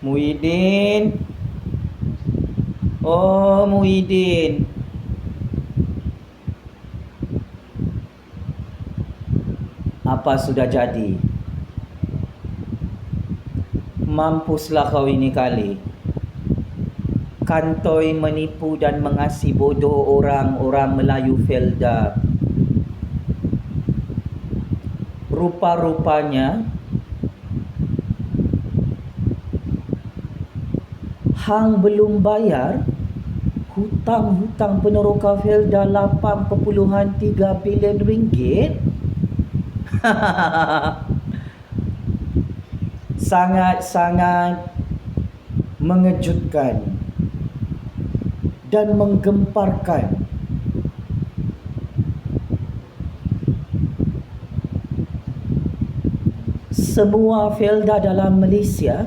Muhyiddin. Oh, Muhyiddin. Apa sudah jadi? Mampuslah kau ini kali. Kantoi menipu dan mengasi bodoh orang-orang Melayu Felda. Rupa-rupanya hang belum bayar hutang-hutang Peneroka Felda 8.3 bilion ringgit. Sangat-sangat mengejutkan dan menggemparkan. Semua Felda dalam Malaysia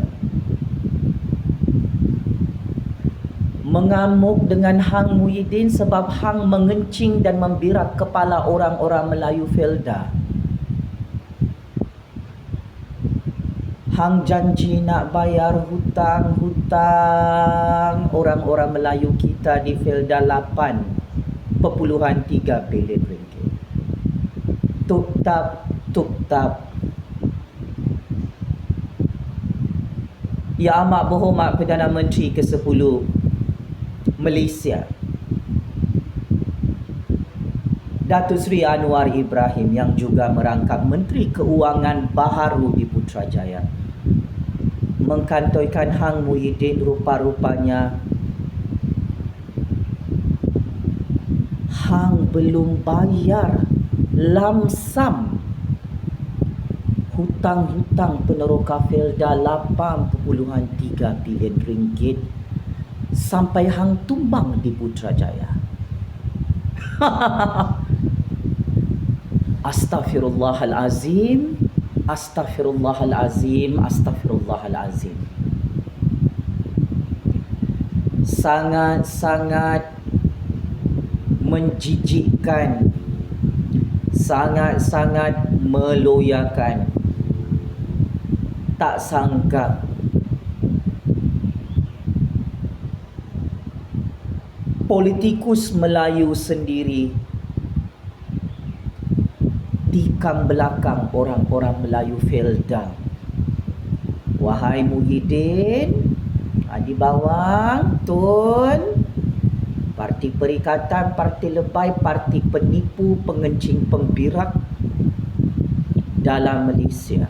mengamuk dengan Hang Muhyiddin sebab Hang mengencing dan membirak kepala orang-orang Melayu Felda. Hang janji nak bayar hutang-hutang orang-orang Melayu kita di Felda 8.3 bilion ringgit. Tuk-tap. Ya Amat Berhormat Perdana Menteri ke-10 Malaysia, Datuk Seri Anwar Ibrahim, yang juga merangkap Menteri Keuangan baharu di Putrajaya, mengkantoikan Hang Muhyiddin rupa-rupanya Hang belum bayar lamsam hutang-hutang Peneroka Felda 8.3 bilion ringgit sampai Hang tumbang di Putrajaya. Astaghfirullahalazim. Sangat-sangat menjijikkan, sangat-sangat meloyakan. Tak sangka politikus Melayu sendiri tikam belakang orang-orang Melayu Felda. Wahai Muhyiddin, Adi Bawang, Tun, parti perikatan, parti lebay, parti penipu, pengencing, pembirak dalam Malaysia.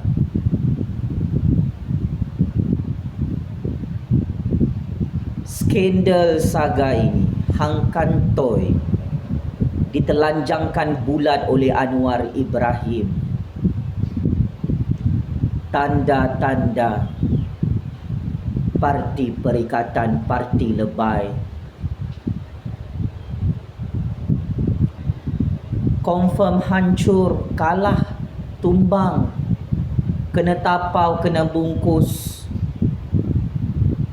Skandal saga ini Hang kantoi ditelanjangkan bulat oleh Anwar Ibrahim. Tanda-tanda parti perikatan, parti lebay. Confirm hancur, kalah, tumbang, kena tapau, kena bungkus,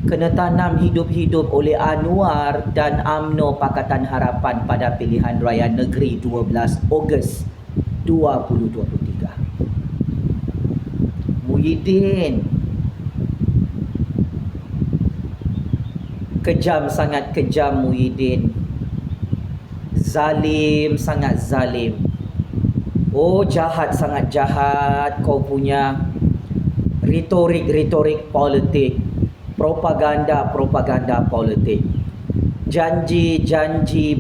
kena tanam hidup-hidup oleh Anwar dan UMNO Pakatan Harapan pada pilihan raya negeri 12 Ogos 2023. Muhyiddin, kejam, sangat kejam Muhyiddin. Zalim, sangat zalim. Oh, jahat, sangat jahat kau punya retorik politik. Propaganda politik. Janji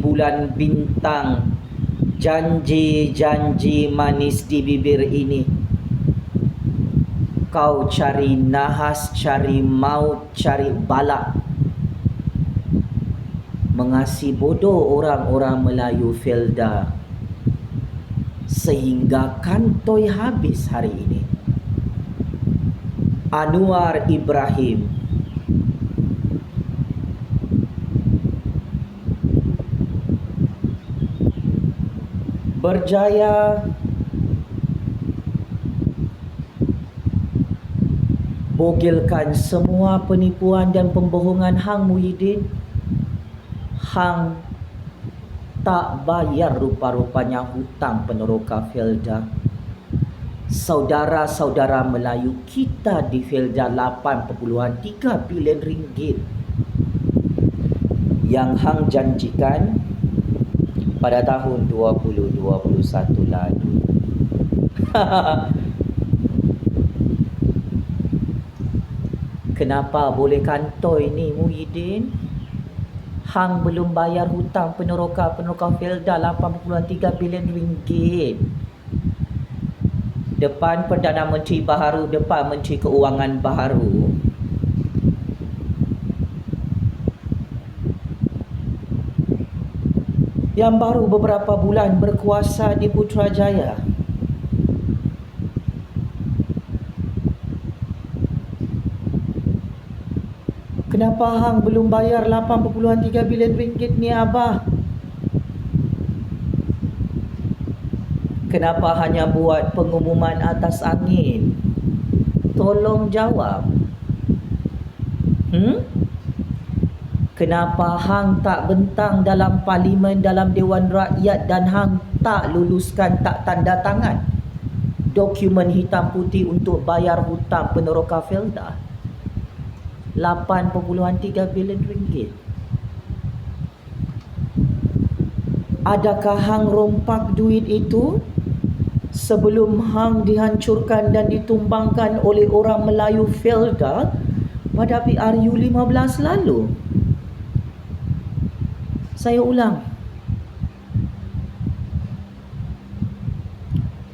bulan bintang, janji manis di bibir ini. Kau cari nahas, cari maut, cari balak, mengasi bodoh orang-orang Melayu Felda sehingga kantoi habis hari ini. Anwar Ibrahim berjaya bogilkan semua penipuan dan pembohongan Hang Muhyiddin. Hang tak bayar rupa-rupanya hutang Peneroka Felda saudara-saudara Melayu kita di Felda 8.3 bilion ringgit yang hang janjikan pada tahun 2021 lalu. Kenapa boleh kantoi ni Muhyiddin? Hang belum bayar hutang peneroka Felda 8.3 bilion ringgit. Depan Perdana Menteri baharu, depan Menteri Keuangan baharu. Yang baru beberapa bulan berkuasa di Putrajaya. Kenapa hang belum bayar 8.3 bilion ringgit ni Abah? Kenapa hanya buat pengumuman atas angin? Tolong jawab. Kenapa hang tak bentang dalam parlimen, dalam Dewan Rakyat dan hang tak luluskan, tak tanda tangan dokumen hitam putih untuk bayar hutang peneroka Felda 8.3 bilion ringgit? Adakah hang rompak duit itu sebelum hang dihancurkan dan ditumbangkan oleh orang Melayu Felda pada PRU 15 lalu? Saya ulang.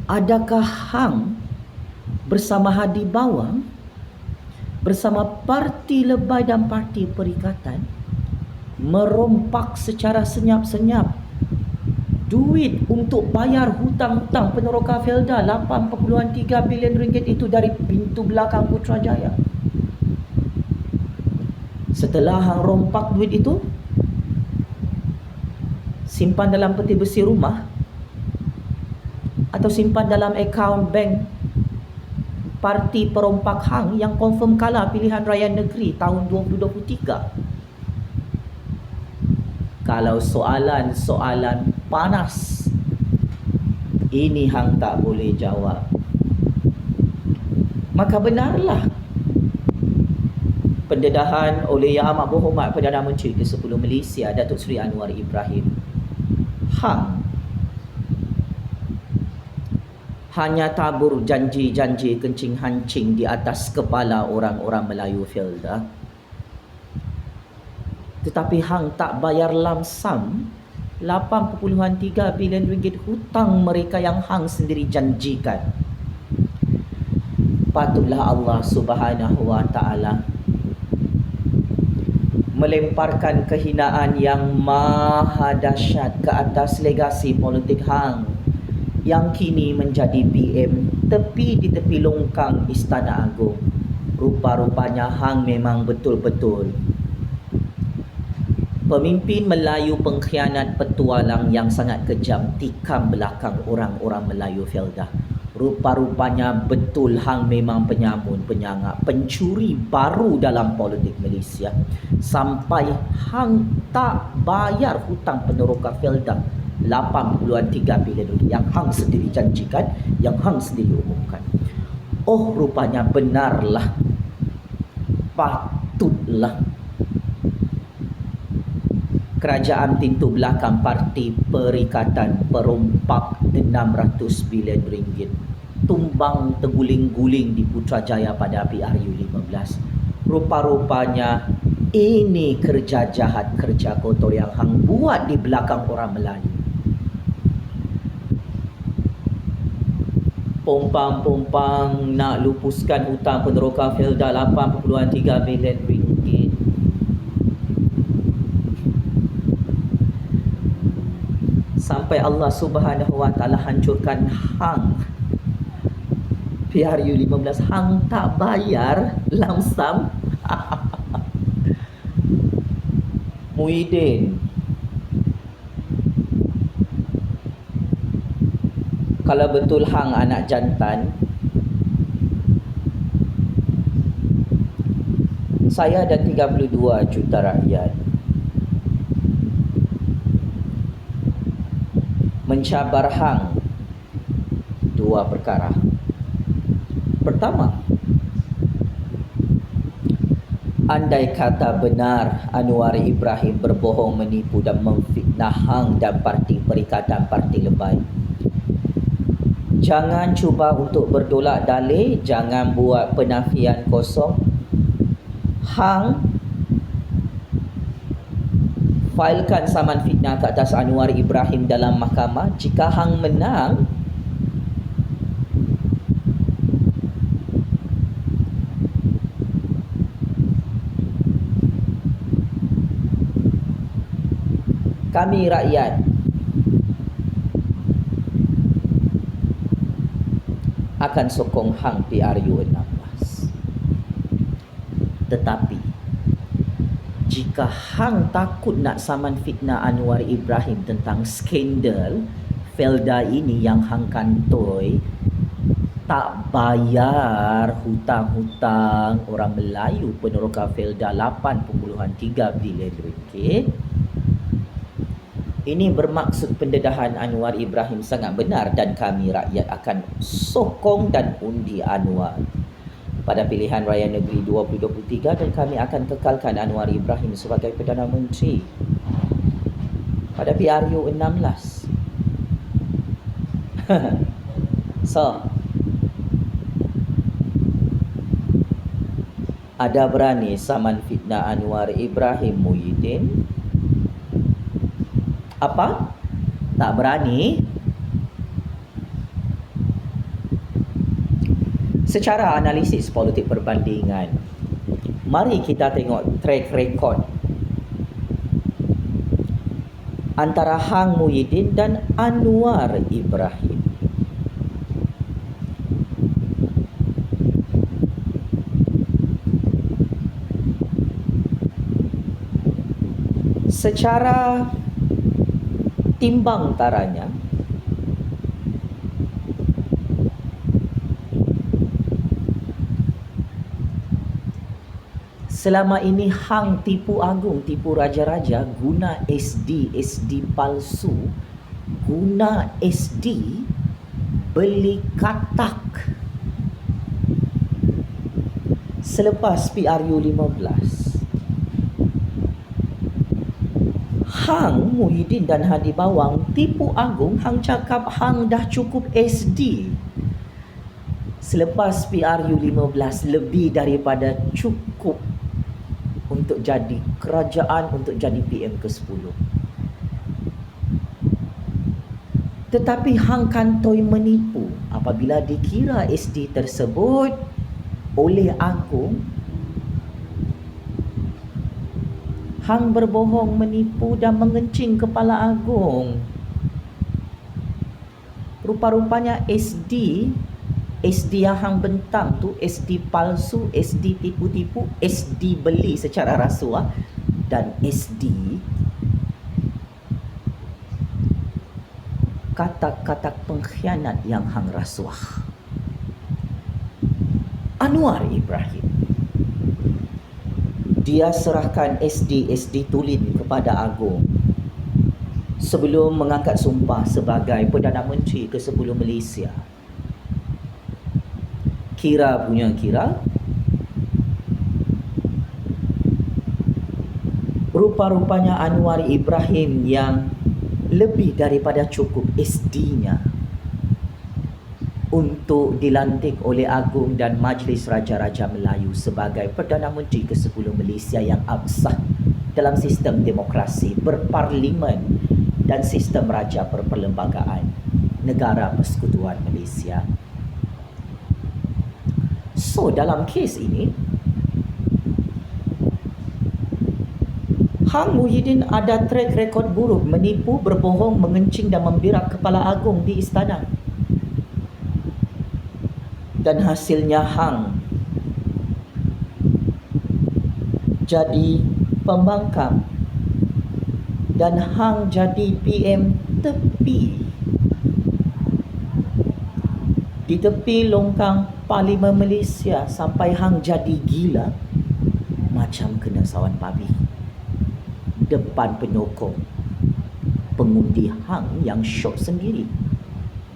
Adakah hang bersama Hadi Bawang, bersama Parti Lebay dan Parti Perikatan merompak secara senyap-senyap duit untuk bayar hutang-hutang peneroka Felda 8.3 bilion ringgit itu dari pintu belakang Putrajaya? Setelah hang rompak duit itu, simpan dalam peti besi rumah atau simpan dalam akaun bank parti perompak hang yang confirm kalah pilihan raya negeri tahun 2023. Kalau soalan-soalan panas ini hang tak boleh jawab, maka benarlah pendedahan oleh Yang Amat Berhormat Perdana Menteri ke-10 Malaysia Datuk Seri Anwar Ibrahim. Hang hanya tabur janji-janji kencing hancing di atas kepala orang-orang Melayu Felda, tetapi hang tak bayar lamsam 8.3 bilion ringgit hutang mereka yang hang sendiri janjikan. Patutlah Allah Subhanahu wa taala melemparkan kehinaan yang maha dahsyat ke atas legasi politik hang yang kini menjadi BM tepi di tepi longkang Istana Agung. Rupa-rupanya hang memang betul-betul pemimpin Melayu pengkhianat petualang yang sangat kejam tikam belakang orang-orang Melayu Felda. Rupa-rupanya betul hang memang penyamun, penyangak, pencuri baru dalam politik Malaysia. Sampai hang tak bayar hutang peneroka Felda 8.3 bilion ringgit yang hang sendiri janjikan, yang hang sendiri umumkan. Oh, rupanya benarlah, patutlah kerajaan pintu belakang Parti Perikatan perompak 600 bilion ringgit tumbang terguling-guling di Putrajaya pada PRU 15. Rupa-rupanya ini kerja jahat, kerja kotor yang hang buat di belakang orang Melayu. Pompang-pompang nak lupuskan hutang peneroka Felda 8.3 bilion ringgit. Sampai Allah Subhanahu wa taala hancurkan hang PRU 15, hang tak bayar lamsam. Muhyiddin, kalau betul hang anak jantan, saya dan 32 juta rakyat mencabar hang dua perkara. Pertama, andai kata benar Anwar Ibrahim berbohong, menipu dan memfitnah Hang dan parti Perikatan Parti Lebay, jangan cuba untuk berdolak dalih, jangan buat penafian kosong. Hang failkan saman fitnah ke atas Anwar Ibrahim dalam mahkamah. Jika Hang menang, kami rakyat akan sokong Hang PRU 16. Tetapi jika Hang takut nak saman fitnah Anwar Ibrahim tentang skandal Felda ini yang Hang kantoi tak bayar hutang-hutang orang Melayu peneroka Felda 8.3 bilion ringgit, ini bermaksud pendedahan Anwar Ibrahim sangat benar dan kami rakyat akan sokong dan undi Anwar pada pilihan raya negeri 2023 dan kami akan kekalkan Anwar Ibrahim sebagai Perdana Menteri pada PRU 16. So, ada berani saman fitnah Anwar Ibrahim Muhyiddin? Apa? Tak berani? Secara analisis politik perbandingan, mari kita tengok track record antara Hang Muhyiddin dan Anwar Ibrahim. Secara timbang taranya, selama ini Hang tipu agung, tipu raja-raja, guna SD palsu, guna SD beli katak. Selepas PRU 15, Hang Muhyiddin dan Hadi Bawang tipu agung. Hang cakap Hang dah cukup SD. Selepas PRU 15, lebih daripada cukup untuk jadi kerajaan, untuk jadi PM ke-10. Tetapi Hang kantoi menipu apabila dikira SD tersebut oleh agung. Hang berbohong, menipu dan mengencing kepala agung. Rupa-rupanya SD yang Hang bentang tu SD palsu, SD tipu-tipu, SD beli secara rasuah dan SD katak-katak pengkhianat yang Hang rasuah. Anwar Ibrahim, dia serahkan SD Tulin kepada agung sebelum mengangkat sumpah sebagai Perdana Menteri ke-10 Malaysia. Kira punya kira, rupa-rupanya Anwar Ibrahim yang lebih daripada cukup SD-nya untuk dilantik oleh Agung dan Majlis Raja-Raja Melayu sebagai Perdana Menteri ke-10 Malaysia yang absah dalam sistem demokrasi berparlimen dan sistem raja berperlembagaan negara Persekutuan Malaysia. So, dalam kes ini, Hang Muhyiddin ada track record buruk, menipu, berbohong, mengencing dan membirak kepala agung di istana. Dan hasilnya Hang jadi pembangkang dan Hang jadi PM tepi di tepi longkang Parlimen Malaysia sampai Hang jadi gila macam kena sawan babi depan penyokong pengundi Hang yang syok sendiri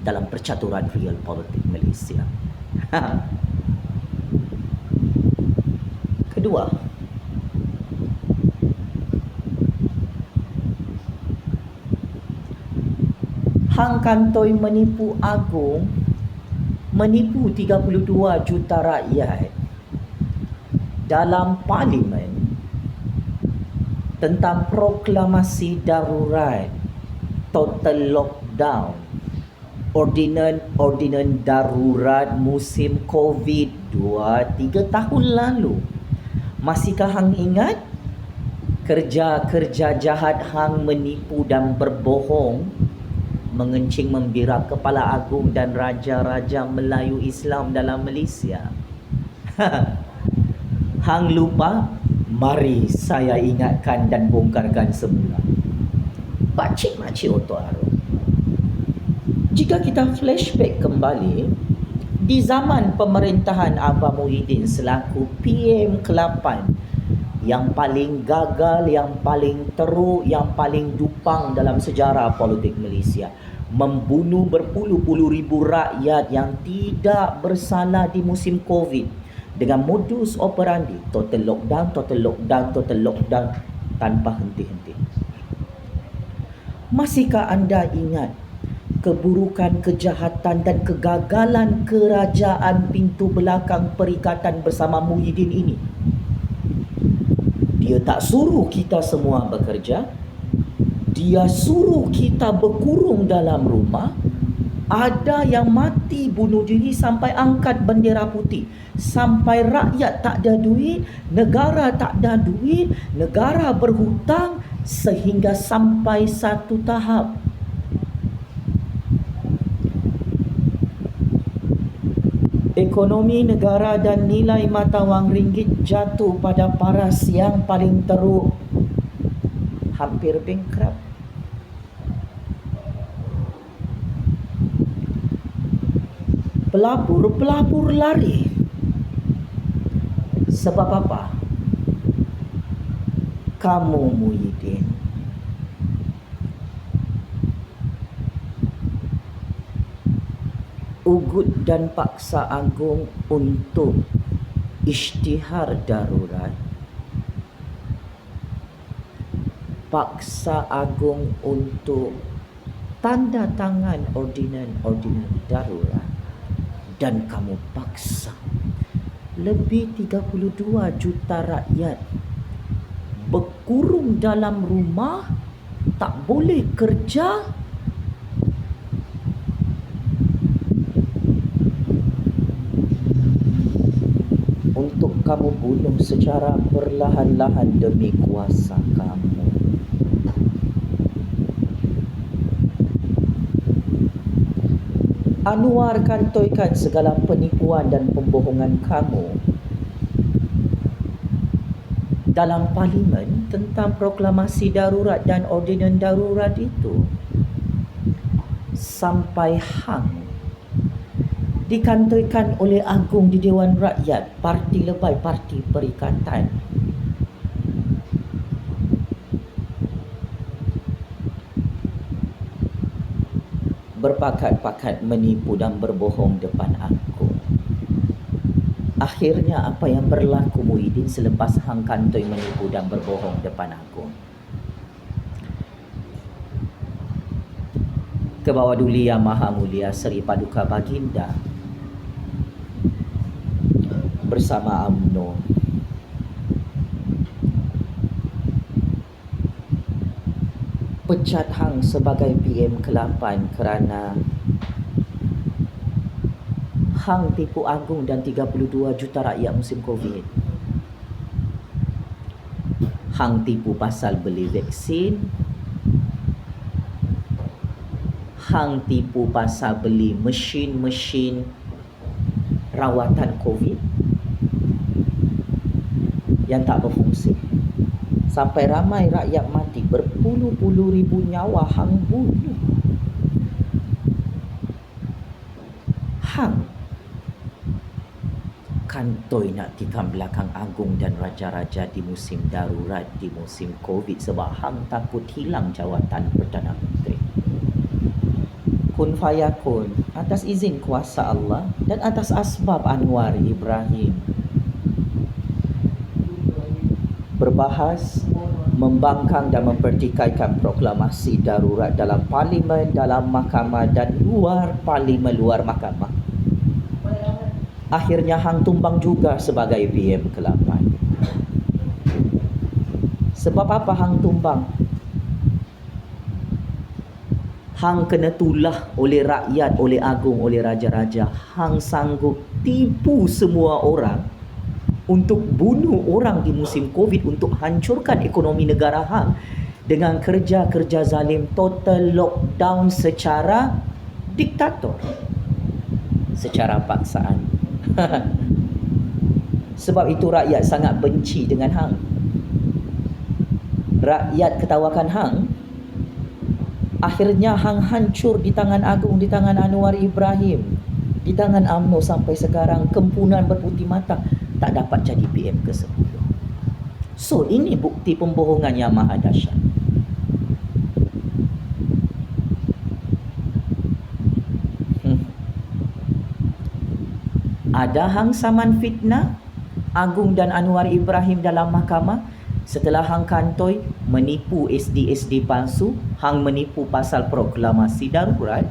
dalam percaturan real politik Malaysia. kedua, hang kantoi menipu agung, menipu 32 juta rakyat dalam parlimen tentang proklamasi darurat, total lockdown, ordinan darurat musim COVID 2-3 tahun lalu. Masihkah hang ingat kerja-kerja jahat hang menipu dan berbohong, mengencing membirak kepala agung dan raja-raja Melayu Islam dalam Malaysia? Hang lupa? Mari saya ingatkan dan bongkarkan semula. Pakcik-makcik Oto Arum, jika kita flashback kembali, di zaman pemerintahan Abang Muhyiddin selaku PM ke-8, yang paling gagal, yang paling teruk, yang paling dupang dalam sejarah politik Malaysia, membunuh berpuluh-puluh ribu rakyat yang tidak bersalah di musim COVID dengan modus operandi total lockdown, total lockdown, total lockdown tanpa henti-henti. Masihkah anda ingat keburukan, kejahatan dan kegagalan kerajaan pintu belakang perikatan bersama Muhyiddin ini? Dia tak suruh kita semua bekerja, dia suruh kita berkurung dalam rumah. Ada yang mati bunuh diri sampai angkat bendera putih, sampai rakyat tak ada duit, negara tak ada duit, negara berhutang, sehingga sampai satu tahap ekonomi negara dan nilai mata wang ringgit jatuh pada paras yang paling teruk, hampir bankrupt. Pelabur lari. Sebab apa? Kamu Muhyiddin, ugut dan paksa agung untuk isytihar darurat, paksa agung untuk tanda tangan ordinan darurat, dan kamu paksa lebih 32 juta rakyat berkurung dalam rumah, tak boleh kerja, untuk kamu bunuh secara perlahan-lahan demi kuasa kamu. Anwar kantoikan segala penipuan dan pembohongan kamu dalam parlimen tentang proklamasi darurat dan ordinan darurat itu, sampai hang dikantoikan oleh agung di Dewan Rakyat, parti lebay, parti perikatan. Berpakat-pakat menipu dan berbohong depan aku. Akhirnya apa yang berlaku Muhyiddin selepas hang kantoi menipu dan berbohong depan aku? Ke bawah duli Yang Maha Mulia Seri Paduka Baginda bersama UMNO pecat hang sebagai PM ke-8 kerana hang tipu agung dan 32 juta rakyat musim COVID. Hang tipu pasal beli vaksin, hang tipu pasal beli mesin-mesin rawatan COVID yang tak berfungsi, sampai ramai rakyat mati, berpuluh-puluh ribu nyawa hang bunuh. Hang kantoi nak tikam belakang agung dan raja-raja di musim darurat, di musim COVID, sebab hang takut hilang jawatan Perdana Menteri. Kun fayakun, atas izin kuasa Allah dan atas asbab Anwar Ibrahim, berbahas, membangkang dan mempertikaikan proklamasi darurat dalam parlimen, dalam mahkamah dan luar parlimen, luar mahkamah. Akhirnya hang tumbang juga sebagai PM ke-8. Sebab apa hang tumbang? Hang kena tulah oleh rakyat, oleh agung, oleh raja-raja. Hang sanggup tipu semua orang untuk bunuh orang di musim Covid, untuk hancurkan ekonomi negara hang dengan kerja-kerja zalim, total lockdown secara diktator, secara paksaan. Sebab itu rakyat sangat benci dengan hang. Rakyat ketawakan hang. Akhirnya hang hancur di tangan agung, di tangan Anwar Ibrahim, di tangan UMNO sampai sekarang kempunan berputih mata, tak dapat jadi PM ke-10. So ini bukti pembohongan yang maha dahsyat. Ada hang saman fitnah Agung dan Anwar Ibrahim dalam mahkamah setelah hang kantoi menipu SD palsu, hang menipu pasal proklamasi darurat?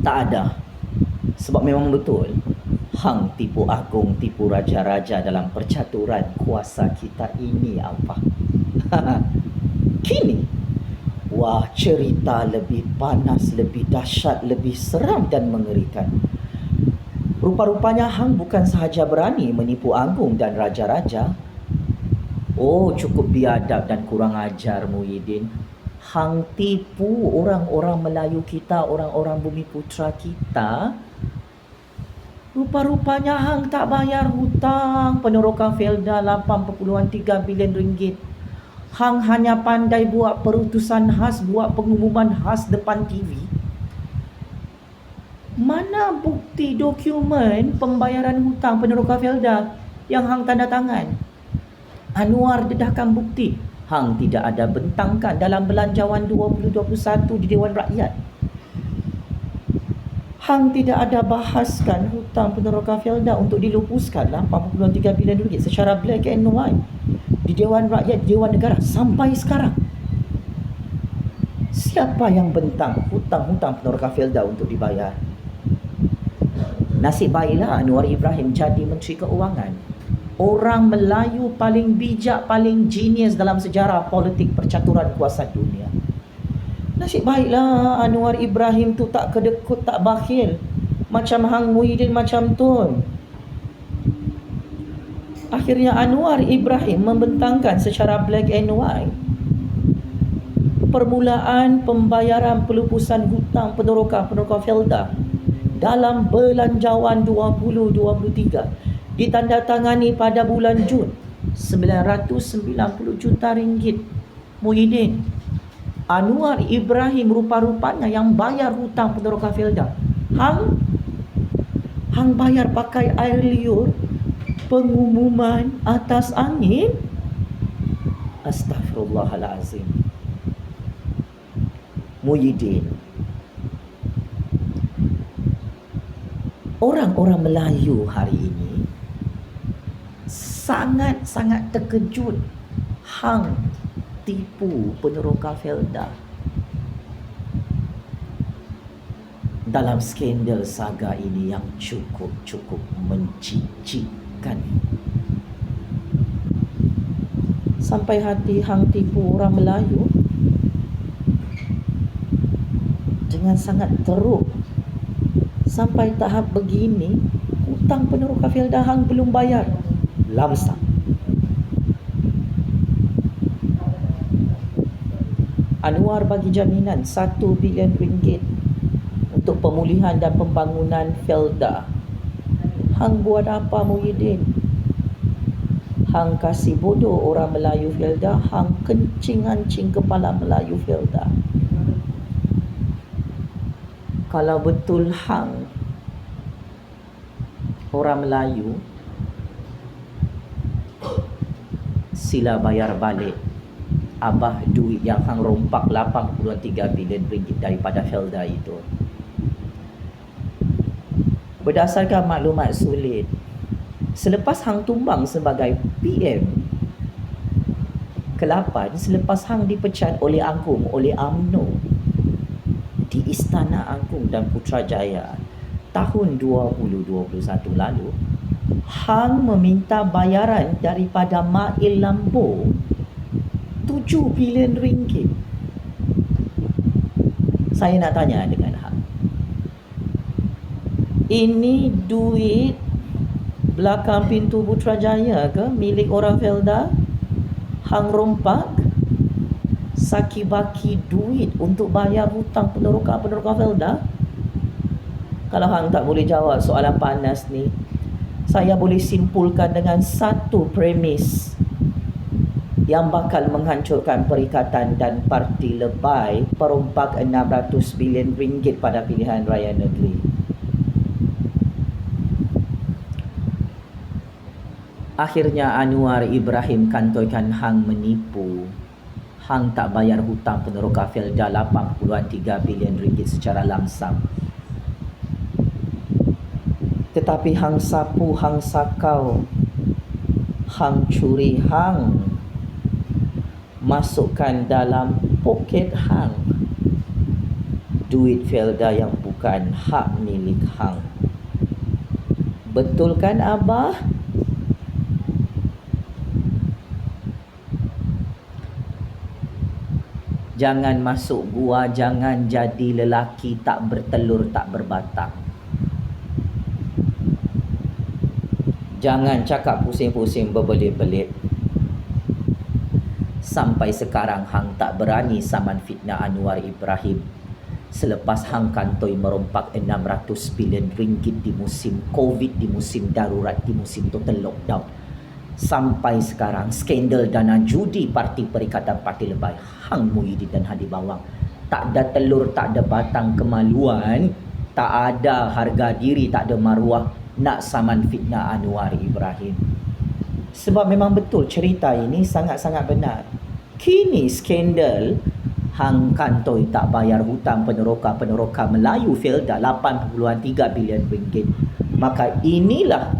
Tak ada. Sebab memang betul hang tipu agung, tipu raja-raja dalam percaturan kuasa kita ini apa? Kini wah, cerita lebih panas, lebih dahsyat, lebih seram dan mengerikan. Rupa-rupanya hang bukan sahaja berani menipu agung dan raja-raja. Oh, cukup biadab dan kurang ajar Muhyiddin. Hang tipu orang-orang Melayu kita, orang-orang bumi putra kita. Rupa-rupanya hang tak bayar hutang peneroka Felda 8.3 bilion ringgit. Hang hanya pandai buat perutusan khas, buat pengumuman khas depan TV. Mana bukti dokumen pembayaran hutang peneroka Felda yang hang tanda tangan? Anwar dedahkan bukti. Hang tidak ada bentangkan dalam belanjawan 2021 di Dewan Rakyat. Hang tidak ada bahaskan hutang peneroka Felda untuk dilupuskan 8.3 bilion ringgit secara black and white di Dewan Rakyat, Dewan Negara sampai sekarang. Siapa yang bentang hutang-hutang peneroka Felda untuk dibayar? Nasib baiklah Anwar Ibrahim jadi Menteri Keuangan. Orang Melayu paling bijak, paling genius dalam sejarah politik percaturan kuasa dunia. Nasib baiklah Anwar Ibrahim tu tak kedekut, tak bakhil macam hang Muhyiddin macam tu. Akhirnya Anwar Ibrahim membentangkan secara black and white permulaan pembayaran pelupusan hutang peneroka Felda dalam belanjawan 2023 ditandatangani pada bulan Jun, 990 juta ringgit. Muhyiddin, Anwar Ibrahim rupa-rupanya yang bayar hutang peneroka Felda. Hang bayar pakai air liur, pengumuman atas angin. Astaghfirullahalazim. Muhyiddin, orang-orang Melayu hari ini sangat-sangat terkejut hang tipu peneroka Felda dalam skandal saga ini yang cukup mencicikkan. Sampai hati hang tipu orang Melayu dengan sangat teruk. Sampai tahap begini, hutang peneroka Felda hang belum bayar lamsam. Anwar bagi jaminan 1 bilion ringgit untuk pemulihan dan pembangunan Felda. Hang buat apa Muhyiddin? Hang kasih bodoh orang Melayu Felda, hang kencing-ancing kepala Melayu Felda. Kalau betul hang orang Melayu, sila bayar balik abah duit yang hang rompak 8.3 bilion ringgit daripada Felda itu. Berdasarkan maklumat sulit, selepas hang tumbang sebagai PM, ke-8 selepas hang dipecat oleh Agung, oleh UMNO di Istana Agung dan Putrajaya tahun 2021 lalu, hang meminta bayaran daripada Mail Lambo 7 bilion ringgit. Saya nak tanya dengan hang, ini duit belakang pintu Putrajaya ke, milik orang Felda? Hang rompak saki baki duit untuk bayar hutang peneroka Felda? Kalau hang tak boleh jawab soalan panas ni, saya boleh simpulkan dengan satu premis yang bakal menghancurkan perikatan dan parti lebay perompak 600 bilion ringgit pada pilihan raya negeri. Akhirnya Anwar Ibrahim kantoikan hang menipu. Hang tak bayar hutang peneroka Felda 83 bilion ringgit secara lamsam. Tetapi hang sapu, hang sakau, hang curi, hang masukkan dalam poket hang duit Felda yang bukan hak milik hang. Betul kan Abah? Jangan masuk gua, jangan jadi lelaki tak bertelur tak berbatang. Jangan cakap pusing-pusing berbelit-belit. Sampai sekarang hang tak berani saman fitnah Anwar Ibrahim selepas hang kantoi merompak 600 bilion ringgit di musim Covid, di musim darurat, di musim total lockdown. Sampai sekarang skandal dana judi parti Perikatan Parti Lebay Hang Muhyiddin dan Hadi Bawang tak ada telur, tak ada batang kemaluan, tak ada harga diri, tak ada maruah nak saman fitnah Anwar Ibrahim. Sebab memang betul cerita ini sangat-sangat benar. Kini skandal hang kantoi tak bayar hutang peneroka Melayu Felda 8.3 bilion ringgit. Maka inilah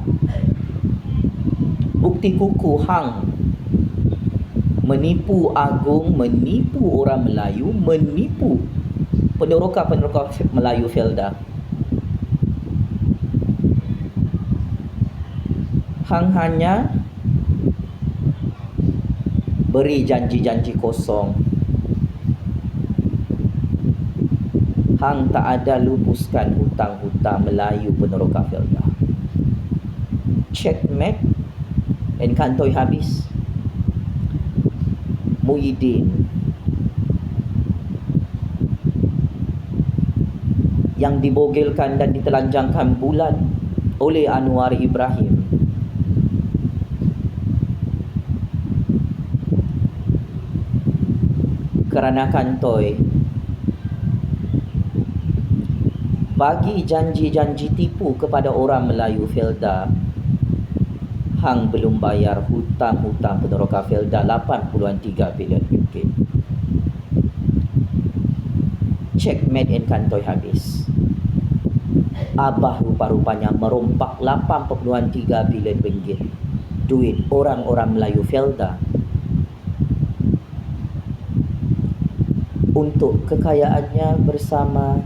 bukti kukuh hang menipu Agung, menipu orang Melayu, menipu peneroka Melayu Felda. Hang hanya beri janji-janji kosong. Hang tak ada lupuskan hutang-hutang Melayu peneroka Felda. Checkmate and kantoi habis. Muhyiddin yang dibogelkan dan ditelanjangkan bulan oleh Anwar Ibrahim kerana kantoi bagi janji-janji tipu kepada orang Melayu Felda. Hang belum bayar hutang-hutang peneroka Felda 83 bilion ringgit. Checkmate and kantoi habis. Abah rupa-rupanya merompak 83 bilion ringgit duit orang-orang Melayu Felda untuk kekayaannya bersama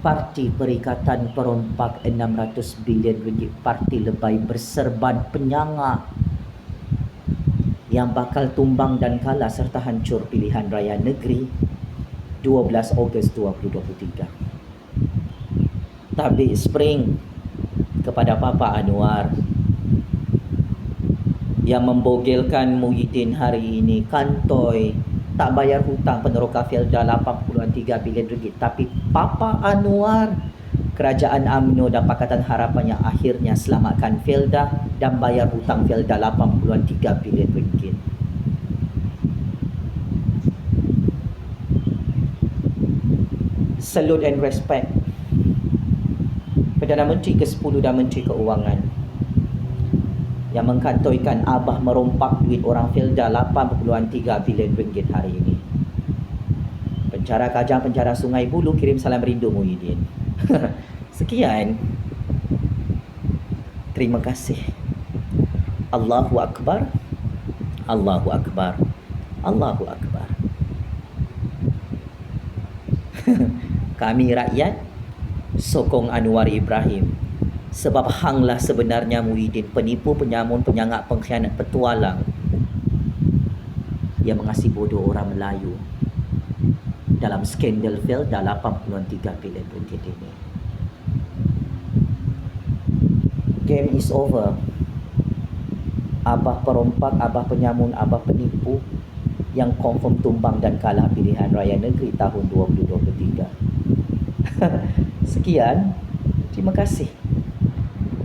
Parti Perikatan Perompak 600 bilion ringgit Parti Lebay berserban penyangga yang bakal tumbang dan kalah serta hancur pilihan raya negeri 12 Ogos 2023. Tabik spring kepada Papa Anwar yang membogelkan Muhyiddin hari ini kantoi tak bayar hutang peneroka Felda 83 bilion ringgit. Tapi Papa Anwar, Kerajaan UMNO dan Pakatan Harapan yang akhirnya selamatkan Felda dan bayar hutang Felda 83 bilion ringgit. Salute and respect Perdana Menteri ke-10 dan Menteri Keuangan yang mengkantoikan Abah merompak duit orang Felda 83 bilion ringgit hari ini. Pencara Kajang, pencara Sungai Buloh kirim salam rindu Muhyiddin. Sekian. Terima kasih. Allahu Akbar, Allahu Akbar, Allahu Akbar. Kami rakyat sokong Anwar Ibrahim sebab hanglah sebenarnya Muhyiddin, penipu, penyamun, penyangak, pengkhianat, petualang yang mengasih bodoh orang Melayu dalam skandal Felda 83 pilihan politik ini. Game is over. Abah perompak, abah penyamun, abah penipu yang confirm tumbang dan kalah pilihan raya negeri tahun 2023. Sekian, terima kasih.